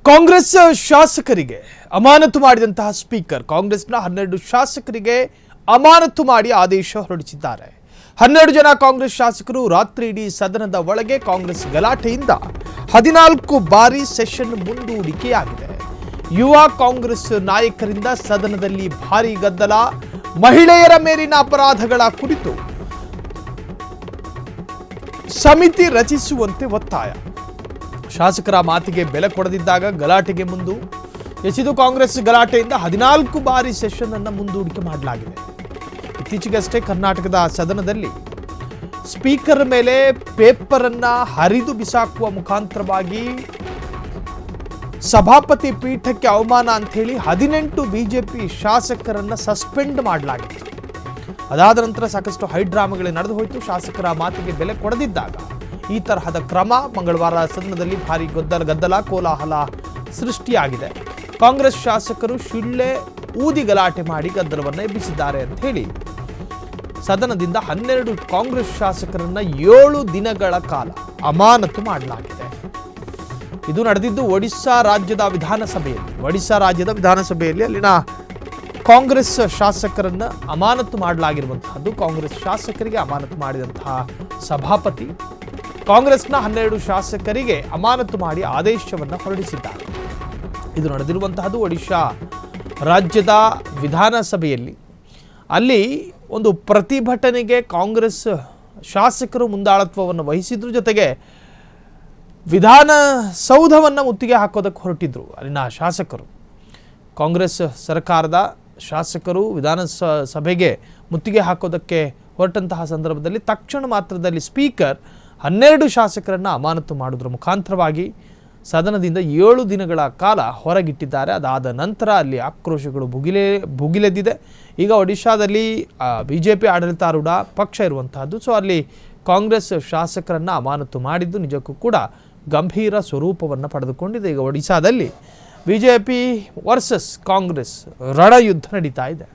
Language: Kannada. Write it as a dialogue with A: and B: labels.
A: ಕಾಂಗ್ರೆಸ್ ಶಾಸಕರಿಗೆ ಅಮಾನತು ಮಾಡಿದಂತಹ ಸ್ಪೀಕರ್ ಕಾಂಗ್ರೆಸ್ನ 12 ಶಾಸಕರಿಗೆ ಅಮಾನತು ಮಾಡಿ ಆದೇಶ ಹೊರಡಿಸಿದ್ದಾರೆ. 12 ಜನ ಕಾಂಗ್ರೆಸ್ ಶಾಸಕರು ರಾತ್ರಿಯಿಡೀ ಸದನದ ಒಳಗೆ ಕಾಂಗ್ರೆಸ್ ಗಲಾಟೆಯಿಂದ 14 ಬಾರಿ ಸೆಷನ್ ಮುಂದೂಡಿಕೆಯಾಗಿದೆ. ಯುವ ಕಾಂಗ್ರೆಸ್ ನಾಯಕರಿಂದ ಸದನದಲ್ಲಿ ಭಾರೀ ಗದ್ದಲ, ಮಹಿಳೆಯರ ಮೇಲಿನ ಅಪರಾಧಗಳ ಕುರಿತು ಸಮಿತಿ ರಚಿಸುವಂತೆ ಒತ್ತಾಯ. ಶಾಸಕರ ಮಾತಿಗೆ ಬೆಲೆ ಕೊಡದಿದ್ದಾಗ ಗಲಾಟೆಗೆ ಮುಂದು ಎಸೆದು ಕಾಂಗ್ರೆಸ್ ಗಲಾಟೆಯಿಂದ 14 ಬಾರಿ ಸೆಷನ್ ಅನ್ನು ಮುಂದೂಡಿಕೆ ಮಾಡಲಾಗಿದೆ. ಇತ್ತೀಚೆಗಷ್ಟೇ ಕರ್ನಾಟಕದ ಸದನದಲ್ಲಿ ಸ್ಪೀಕರ್ ಮೇಲೆ ಪೇಪರ್ ಅನ್ನ ಹರಿದು ಬಿಸಾಕುವ ಮುಖಾಂತರವಾಗಿ ಸಭಾಪತಿ ಪೀಠಕ್ಕೆ ಅವಮಾನ ಅಂತ ಹೇಳಿ 18 ಬಿಜೆಪಿ ಶಾಸಕರನ್ನ ಸಸ್ಪೆಂಡ್ ಮಾಡಲಾಗಿತ್ತು. ಅದಾದ ನಂತರ ಸಾಕಷ್ಟು ಹೈಡ್ರಾಮಾಗಳೇ ನಡೆದು ಹೋಯಿತು. ಶಾಸಕರ ಮಾತಿಗೆ ಬೆಲೆ ಕೊಡದಿದ್ದಾಗ ಈ ತರಹದ ಕ್ರಮ. ಮಂಗಳವಾರ ಸದನದಲ್ಲಿ ಭಾರೀ ಗದ್ದಲ ಕೋಲಾಹಲ ಸೃಷ್ಟಿಯಾಗಿದೆ. ಕಾಂಗ್ರೆಸ್ ಶಾಸಕರು ಶಿಳ್ಳೆ ಊದಿ ಗಲಾಟೆ ಮಾಡಿ ಗದ್ದಲವನ್ನು ಎಬ್ಬಿಸಿದ್ದಾರೆ ಅಂತ ಹೇಳಿ ಸದನದಿಂದ 12 ಕಾಂಗ್ರೆಸ್ ಶಾಸಕರನ್ನ 7 ದಿನಗಳ ಕಾಲ ಅಮಾನತು ಮಾಡಲಾಗಿದೆ. ಇದು ನಡೆದಿದ್ದು ಒಡಿಶಾ ರಾಜ್ಯದ ವಿಧಾನಸಭೆಯಲ್ಲಿ ಅಲ್ಲಿನ ಕಾಂಗ್ರೆಸ್ ಶಾಸಕರನ್ನ ಅಮಾನತು ಮಾಡಲಾಗಿರುವಂತಹದ್ದು. ಕಾಂಗ್ರೆಸ್ ಶಾಸಕರಿಗೆ ಅಮಾನತು ಮಾಡಿದಂತಹ ಸಭಾಪತಿ ಕಾಂಗ್ರೆಸ್ನ 12 ಶಾಸಕರಿಗೆ ಅಮಾನತು ಮಾಡಿ ಆದೇಶವನ್ನು ಹೊರಡಿಸಿದ್ದಾರೆ. ಇದು ನಡೆದಿರುವಂತಹದ್ದು ಒಡಿಶಾ ರಾಜ್ಯದ ವಿಧಾನಸಭೆಯಲ್ಲಿ. ಅಲ್ಲಿ ಒಂದು ಪ್ರತಿಭಟನೆಗೆ ಕಾಂಗ್ರೆಸ್ ಶಾಸಕರು ಮುಂದಾಳತ್ವವನ್ನು ವಹಿಸಿದ್ರ ಜೊತೆಗೆ ವಿಧಾನಸೌಧವನ್ನು ಮುತ್ತಿಗೆ ಹಾಕೋದಕ್ಕೆ ಹೊರಟಿದ್ರು ಅಲ್ಲಿನ ಶಾಸಕರು. ಕಾಂಗ್ರೆಸ್ ಸರ್ಕಾರದ ಶಾಸಕರು ವಿಧಾನಸಭೆಗೆ ಮುತ್ತಿಗೆ ಹಾಕೋದಕ್ಕೆ ಹೊರಟಂತಹ ಸಂದರ್ಭದಲ್ಲಿ ತಕ್ಷಣ ಮಾತ್ರದಲ್ಲಿ ಸ್ಪೀಕರ್ 12 ಶಾಸಕರನ್ನು ಅಮಾನತು ಮಾಡೋದ್ರ ಮುಖಾಂತರವಾಗಿ ಸದನದಿಂದ 7 ದಿನಗಳ ಕಾಲ ಹೊರಗಿಟ್ಟಿದ್ದಾರೆ. ಅದಾದ ನಂತರ ಅಲ್ಲಿ ಆಕ್ರೋಶಗಳು ಭುಗಿಲೆದ್ದಿದೆ. ಈಗ ಒಡಿಶಾದಲ್ಲಿ ಬಿಜೆಪಿ ಆಡಳಿತಾರೂಢ ಪಕ್ಷ ಇರುವಂತಹದ್ದು. ಸೊ ಅಲ್ಲಿ ಕಾಂಗ್ರೆಸ್ ಶಾಸಕರನ್ನು ಅಮಾನತು ಮಾಡಿದ್ದು ನಿಜಕ್ಕೂ ಕೂಡ ಗಂಭೀರ ಸ್ವರೂಪವನ್ನು ಪಡೆದುಕೊಂಡಿದೆ. ಈಗ ಒಡಿಶಾದಲ್ಲಿ ಬಿಜೆಪಿ ವರ್ಸಸ್ ಕಾಂಗ್ರೆಸ್ ರಣಯುದ್ಧ ನಡೀತಾ ಇದೆ.